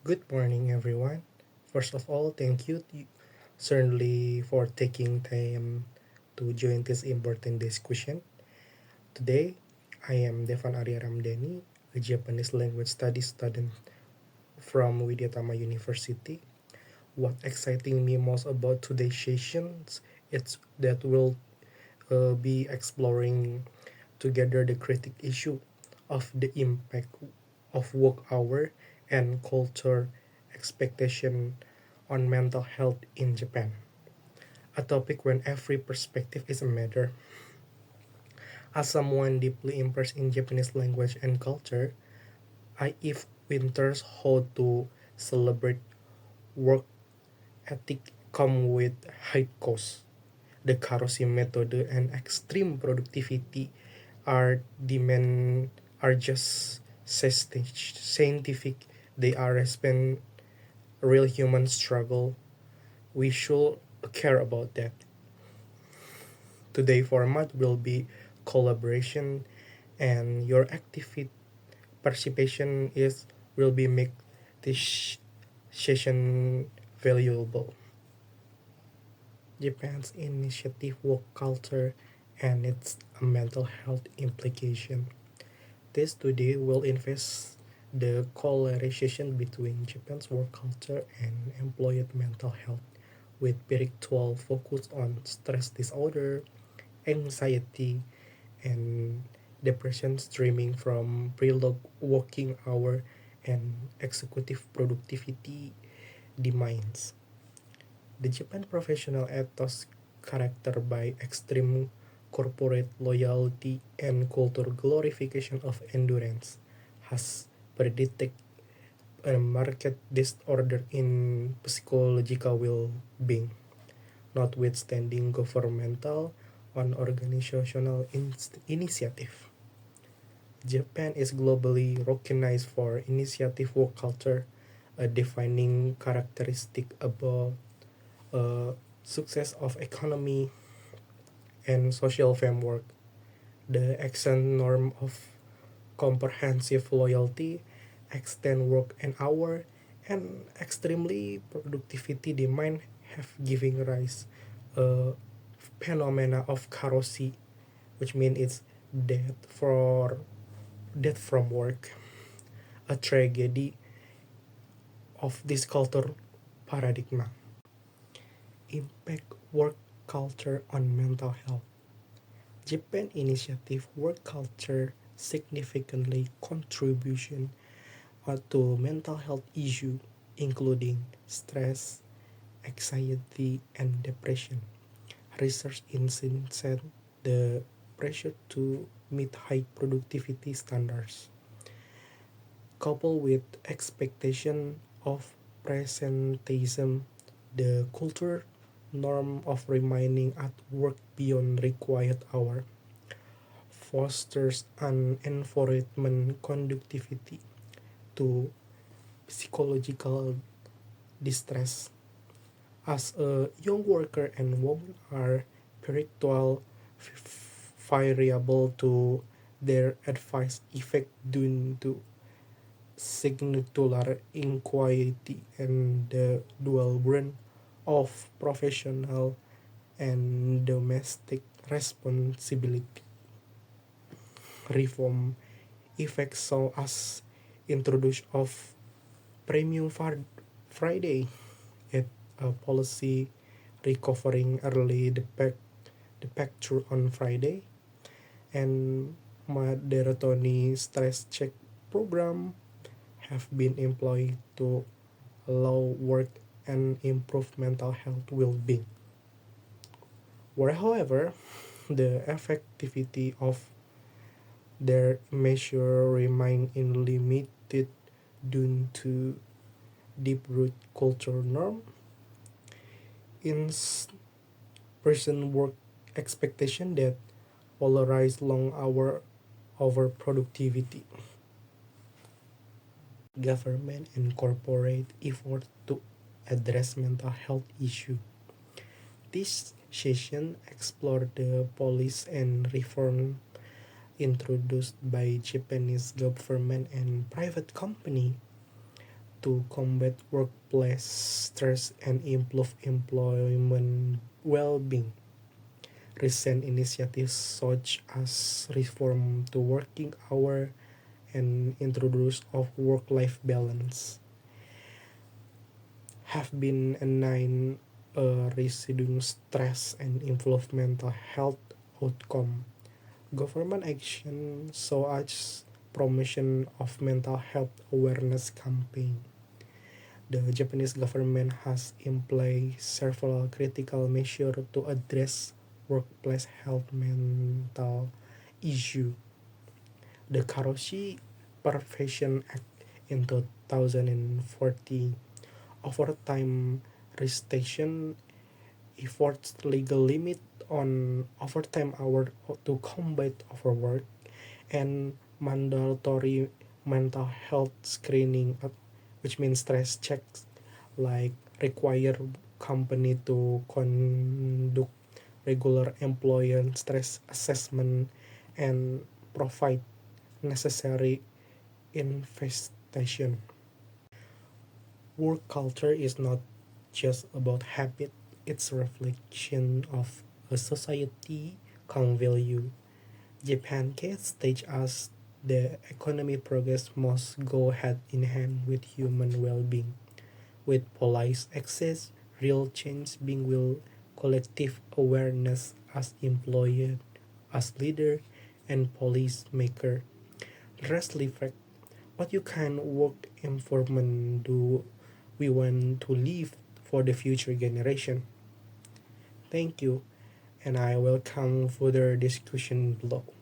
Good morning, everyone. First of all, thank you certainly for taking time to join this important discussion. Today, I am Devan Arya Ramdhani, a Japanese language studies student from Widyatama University. What exciting me most about today's sessions is that we'll be exploring together the critic issue of the impact of work hour and culture expectation on mental health in Japan. A topic when every perspective is a matter. As someone deeply immersed in Japanese language and culture, I if winters how to celebrate work ethic come with high costs. The Karoshi method and extreme productivity are demand are just scientific. They are respect real human struggle. We should care about that. Today format will be collaboration and your active participation is will be make this session valuable. Japan's initiative work culture and its mental health implication. This study will invest the correlation between Japan's work culture and employee mental health with spiritual focus on stress disorder, anxiety, and depression stemming from prolonged working hour and executive productivity demands. The Japan professional ethos characterized by extreme corporate loyalty and cultural glorification of endurance has predicted a marked disorder in psychological well-being, notwithstanding governmental and organizational initiative. Japan is globally recognized for initiative work culture, a defining characteristic about success of economy and social framework. The action norm of comprehensive loyalty, extend work an hour, and extremely productivity demand have given rise a phenomena of karoshi, which means it's death from work, a tragedy of this culture paradigm. Impact work culture on mental health. Japan initiative work culture significantly contribution to mental health issue including stress, anxiety, and depression. Research insists the pressure to meet high productivity standards, coupled with expectation of presenteeism, the culture norm of remaining at work beyond required hour fosters an environment conducive to psychological distress. As a young worker and women are spiritual variable to their advice effect due to singular inquiry and the dual burden of professional and domestic responsibility. Reform effects so as introduction of premium Friday at a policy recovering early departure on Friday and mandatory stress check program have been employed to allow work and improve mental health well-being. Where, however, the effectivity of their measure remain limited due to deep-rooted cultural norm, in person work expectation that polarize long hour over productivity. Government and corporate effort to address mental health issue. This session explored the policy and reform introduced by Japanese government and private company to combat workplace stress and improve employment well-being. Recent initiatives such as reform to working hour and introduce of work-life balance have been enacted reducing stress and improve mental health outcome. Government action such as promotion of mental health awareness campaign. The Japanese government has in place several critical measures to address workplace health mental issue. The Karoshi Prevention Act in 2014 overtime restriction efforts legal limit on overtime hour to combat overwork and mandatory mental health screening, which means stress checks, like require company to conduct regular employee stress assessment and provide necessary investigation. Work culture is not just about habit, it's a reflection of a society can value. Japan case teach us the economic progress must go hand in hand with human well-being. With police access, real change being will collective awareness as employer, as leader, and police maker. Rest reflect what you can work environment do we want to leave for the future generation. Thank you, and I welcome further discussion below.